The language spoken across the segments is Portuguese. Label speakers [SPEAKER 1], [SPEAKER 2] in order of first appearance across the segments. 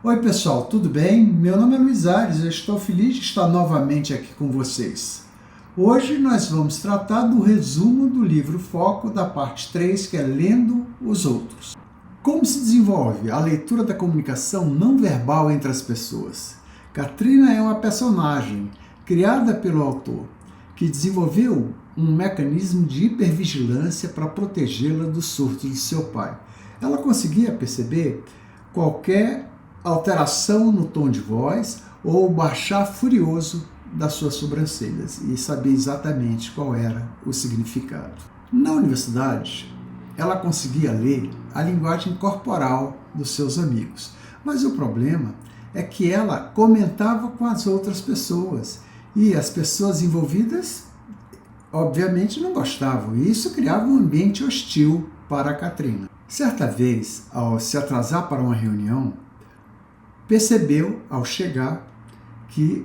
[SPEAKER 1] Oi pessoal, tudo bem? Meu nome é Luiz Aires, eu estou feliz de estar novamente aqui com vocês. Hoje nós vamos tratar do resumo do livro Foco da parte 3, que é Lendo os Outros. Como se desenvolve a leitura da comunicação não verbal entre as pessoas? Katrina é uma personagem criada pelo autor, que desenvolveu um mecanismo de hipervigilância para protegê-la dos surtos de seu pai. Ela conseguia perceber qualquer alteração no tom de voz ou baixar furioso das suas sobrancelhas e sabia exatamente qual era o significado. Na universidade, ela conseguia ler a linguagem corporal dos seus amigos, mas o problema é que ela comentava com as outras pessoas e as pessoas envolvidas obviamente não gostavam, e isso criava um ambiente hostil para a Katrina. Certa vez, ao se atrasar para uma reunião, percebeu, ao chegar, que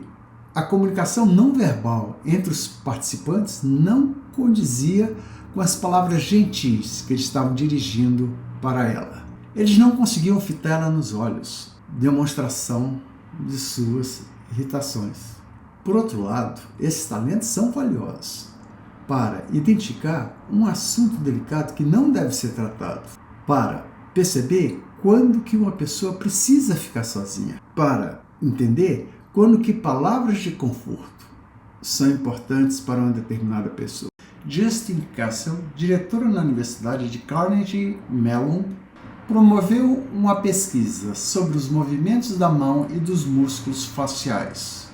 [SPEAKER 1] a comunicação não verbal entre os participantes não condizia com as palavras gentis que eles estavam dirigindo para ela. Eles não conseguiam fitá-la nos olhos, demonstração de suas irritações. Por outro lado, esses talentos são valiosos para identificar um assunto delicado que não deve ser tratado, para perceber quando que uma pessoa precisa ficar sozinha, para entender quando que palavras de conforto são importantes para uma determinada pessoa. Justin Castle, diretora na Universidade de Carnegie Mellon, promoveu uma pesquisa sobre os movimentos da mão e dos músculos faciais,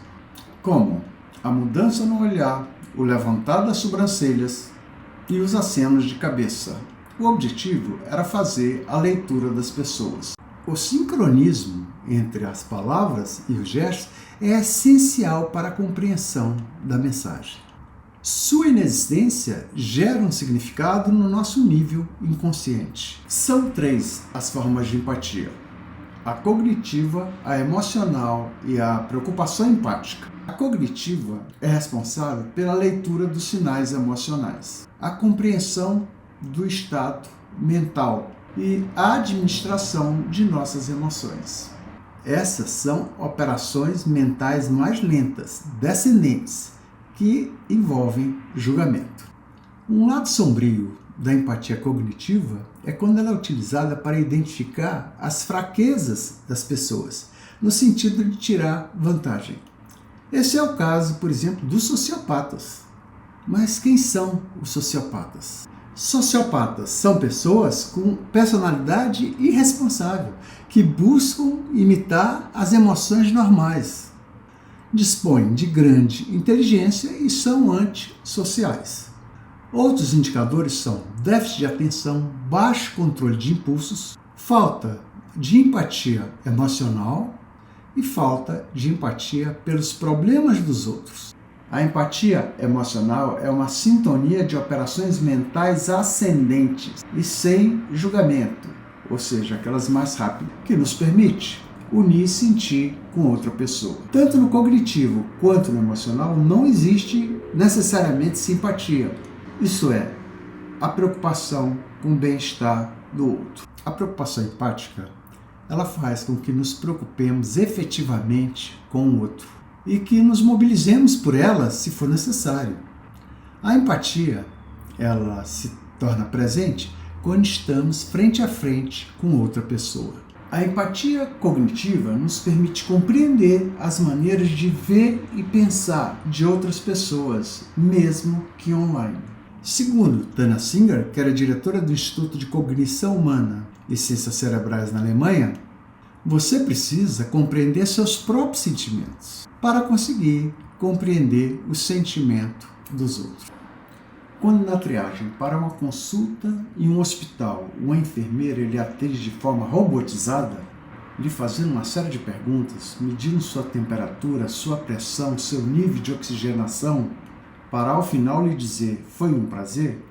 [SPEAKER 1] como a mudança no olhar, o levantar das sobrancelhas e os acenos de cabeça. O objetivo era fazer a leitura das pessoas. O sincronismo entre as palavras e os gestos é essencial para a compreensão da mensagem. Sua inexistência gera um significado no nosso nível inconsciente. São 3 as formas de empatia: a cognitiva, a emocional e a preocupação empática. A cognitiva é responsável pela leitura dos sinais emocionais, a compreensão do estado mental e a administração de nossas emoções. Essas são operações mentais mais lentas, descendentes, que envolvem julgamento. Um lado sombrio da empatia cognitiva é quando ela é utilizada para identificar as fraquezas das pessoas, no sentido de tirar vantagem. Esse é o caso, por exemplo, dos sociopatas. Mas quem são os sociopatas? Sociopatas são pessoas com personalidade irresponsável, que buscam imitar as emoções normais, dispõem de grande inteligência e são antissociais. Outros indicadores são déficit de atenção, baixo controle de impulsos, falta de empatia emocional e falta de empatia pelos problemas dos outros. A empatia emocional é uma sintonia de operações mentais ascendentes e sem julgamento, ou seja, aquelas mais rápidas, que nos permite unir e sentir com outra pessoa. Tanto no cognitivo quanto no emocional não existe necessariamente simpatia, isso é, a preocupação com o bem-estar do outro. A preocupação empática, ela faz com que nos preocupemos efetivamente com o outro e que nos mobilizemos por ela se for necessário. A empatia, ela se torna presente quando estamos frente a frente com outra pessoa. A empatia cognitiva nos permite compreender as maneiras de ver e pensar de outras pessoas, mesmo que online. Segundo Tana Singer, que era diretora do Instituto de Cognição Humana e Ciências Cerebrais na Alemanha, você precisa compreender seus próprios sentimentos para conseguir compreender o sentimento dos outros. Quando na triagem para uma consulta em um hospital, uma enfermeira lhe atende de forma robotizada, lhe fazendo uma série de perguntas, medindo sua temperatura, sua pressão, seu nível de oxigenação, para ao final lhe dizer "foi um prazer",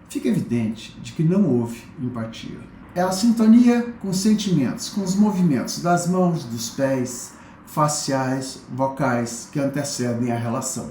[SPEAKER 1] fica evidente de que não houve empatia. É a sintonia com os sentimentos, com os movimentos das mãos, dos pés, faciais, vocais que antecedem a relação.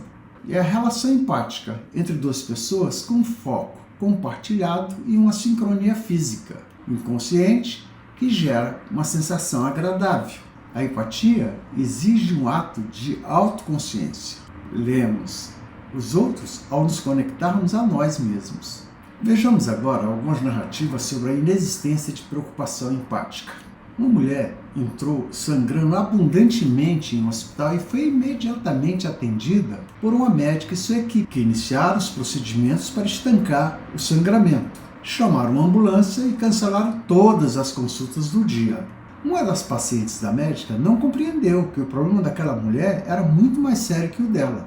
[SPEAKER 1] E a relação empática entre duas pessoas com foco compartilhado e uma sincronia física, inconsciente, que gera uma sensação agradável. A empatia exige um ato de autoconsciência. Lemos os outros ao nos conectarmos a nós mesmos. Vejamos agora algumas narrativas sobre a inexistência de preocupação empática. Uma mulher entrou sangrando abundantemente em um hospital e foi imediatamente atendida por uma médica e sua equipe, que iniciaram os procedimentos para estancar o sangramento. Chamaram uma ambulância e cancelaram todas as consultas do dia. Uma das pacientes da médica não compreendeu que o problema daquela mulher era muito mais sério que o dela.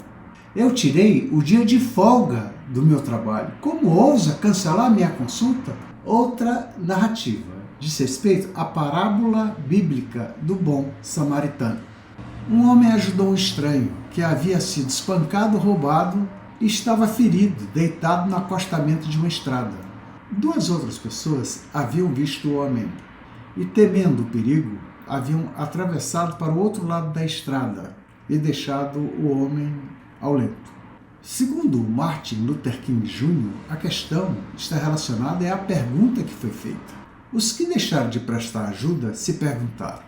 [SPEAKER 1] Eu tirei o dia de folga do meu trabalho. Como ousa cancelar minha consulta? Outra narrativa diz respeito à parábola bíblica do bom samaritano. Um homem ajudou um estranho que havia sido espancado, roubado e estava ferido, deitado no acostamento de uma estrada. Duas outras pessoas haviam visto o homem e, temendo o perigo, haviam atravessado para o outro lado da estrada e deixado o homem ao lento. Segundo Martin Luther King Jr., a questão está relacionada à pergunta que foi feita. Os que deixaram de prestar ajuda se perguntaram: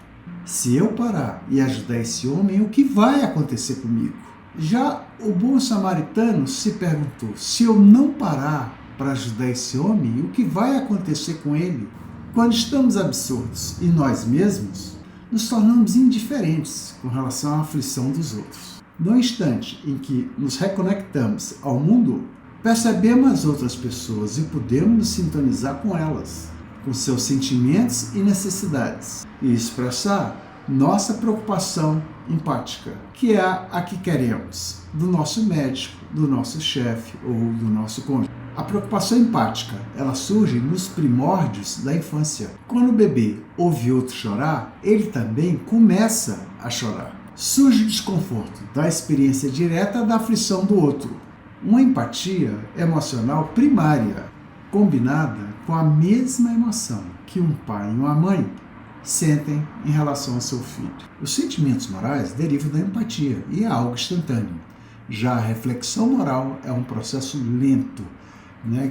[SPEAKER 1] se eu parar e ajudar esse homem, o que vai acontecer comigo? Já o bom samaritano se perguntou: se eu não parar para ajudar esse homem, o que vai acontecer com ele? Quando estamos absortos em nós mesmos, nos tornamos indiferentes com relação à aflição dos outros. No instante em que nos reconectamos ao mundo, percebemos as outras pessoas e podemos nos sintonizar com elas, com seus sentimentos e necessidades, e expressar nossa preocupação empática, que é a que queremos do nosso médico, do nosso chefe ou do nosso cônjuge. A preocupação empática, ela surge nos primórdios da infância. Quando o bebê ouve outro chorar, ele também começa a chorar. Surge o desconforto da experiência direta da aflição do outro. Uma empatia emocional primária, combinada com a mesma emoção que um pai e uma mãe sentem em relação ao seu filho. Os sentimentos morais derivam da empatia e é algo instantâneo. Já a reflexão moral é um processo lento,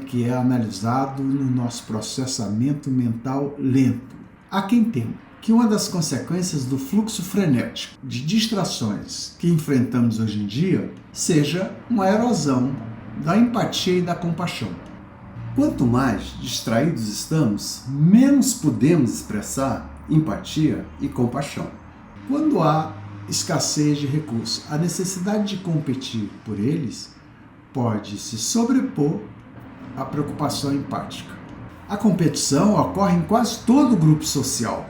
[SPEAKER 1] que é analisado no nosso processamento mental lento. Há quem tema que uma das consequências do fluxo frenético de distrações que enfrentamos hoje em dia seja uma erosão da empatia e da compaixão. Quanto mais distraídos estamos, menos podemos expressar empatia e compaixão. Quando há escassez de recursos, a necessidade de competir por eles pode se sobrepor à preocupação empática. A competição ocorre em quase todo grupo social,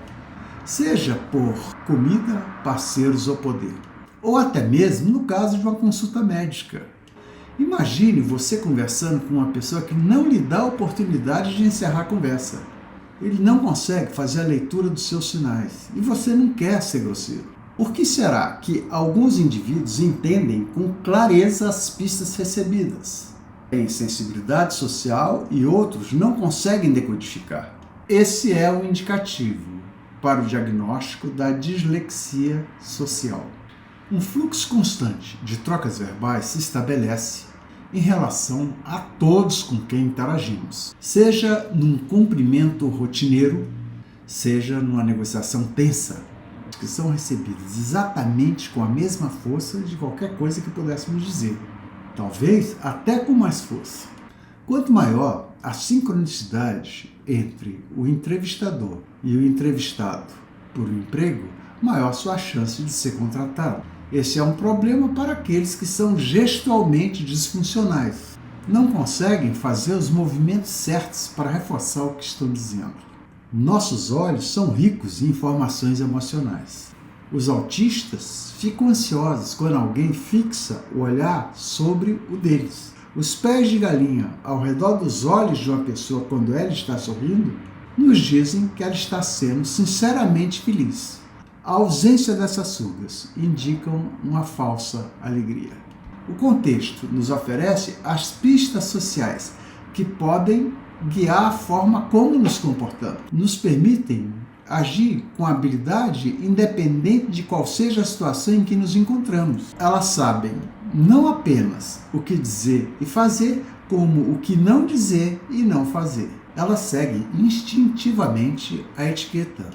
[SPEAKER 1] seja por comida, parceiros ou poder, ou até mesmo no caso de uma consulta médica. Imagine você conversando com uma pessoa que não lhe dá a oportunidade de encerrar a conversa. Ele não consegue fazer a leitura dos seus sinais e você não quer ser grosseiro. Por que será que alguns indivíduos entendem com clareza as pistas recebidas? Têm sensibilidade social e outros não conseguem decodificar. Esse é o indicativo para o diagnóstico da dislexia social. Um fluxo constante de trocas verbais se estabelece em relação a todos com quem interagimos, seja num cumprimento rotineiro, seja numa negociação tensa, que são recebidas exatamente com a mesma força de qualquer coisa que pudéssemos dizer, talvez até com mais força. Quanto maior a sincronicidade entre o entrevistador e o entrevistado por um emprego, maior sua chance de ser contratado. Esse é um problema para aqueles que são gestualmente disfuncionais. Não conseguem fazer os movimentos certos para reforçar o que estão dizendo. Nossos olhos são ricos em informações emocionais. Os autistas ficam ansiosos quando alguém fixa o olhar sobre o deles. Os pés de galinha ao redor dos olhos de uma pessoa quando ela está sorrindo nos dizem que ela está sendo sinceramente feliz. A ausência dessas rugas indicam uma falsa alegria. O contexto nos oferece as pistas sociais que podem guiar a forma como nos comportamos. Nos permitem agir com habilidade independente de qual seja a situação em que nos encontramos. Elas sabem não apenas o que dizer e fazer, como o que não dizer e não fazer. Elas seguem instintivamente a etiqueta,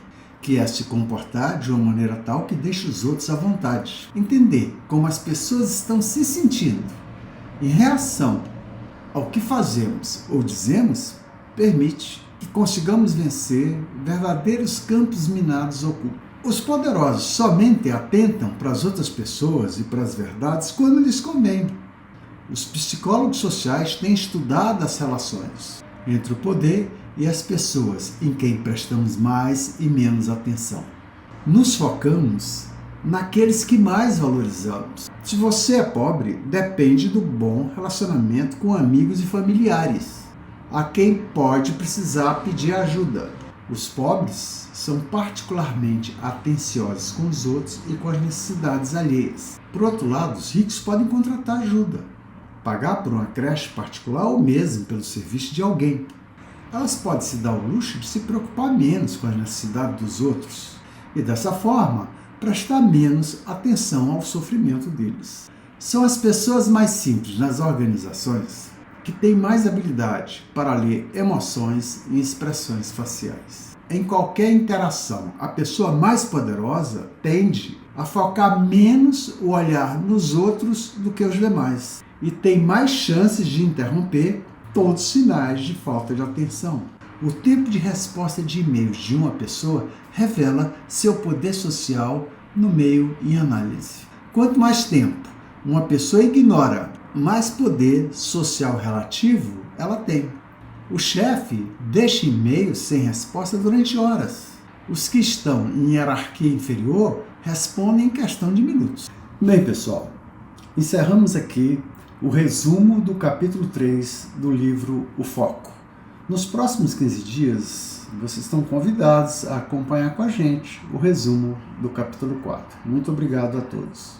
[SPEAKER 1] que é se comportar de uma maneira tal que deixe os outros à vontade. Entender como as pessoas estão se sentindo em reação ao que fazemos ou dizemos permite que consigamos vencer verdadeiros campos minados ocultos. Os poderosos somente atentam para as outras pessoas e para as verdades quando lhes convém. Os psicólogos sociais têm estudado as relações entre o poder e as pessoas em quem prestamos mais e menos atenção. Nos focamos naqueles que mais valorizamos. Se você é pobre, depende do bom relacionamento com amigos e familiares, a quem pode precisar pedir ajuda. Os pobres são particularmente atenciosos com os outros e com as necessidades alheias. Por outro lado, os ricos podem contratar ajuda, pagar por uma creche particular ou mesmo pelo serviço de alguém. Elas podem se dar o luxo de se preocupar menos com a necessidade dos outros e, dessa forma, prestar menos atenção ao sofrimento deles. São as pessoas mais simples nas organizações que têm mais habilidade para ler emoções e expressões faciais. Em qualquer interação, a pessoa mais poderosa tende a focar menos o olhar nos outros do que os demais e tem mais chances de interromper todos os sinais de falta de atenção. O tempo de resposta de e-mails de uma pessoa revela seu poder social no meio em análise. Quanto mais tempo uma pessoa ignora, mais poder social relativo ela tem. O chefe deixa e-mails sem resposta durante horas. Os que estão em hierarquia inferior respondem em questão de minutos. Bem, pessoal, encerramos aqui o resumo do capítulo 3 do livro O Foco. Nos próximos 15 dias, vocês estão convidados a acompanhar com a gente o resumo do capítulo 4. Muito obrigado a todos.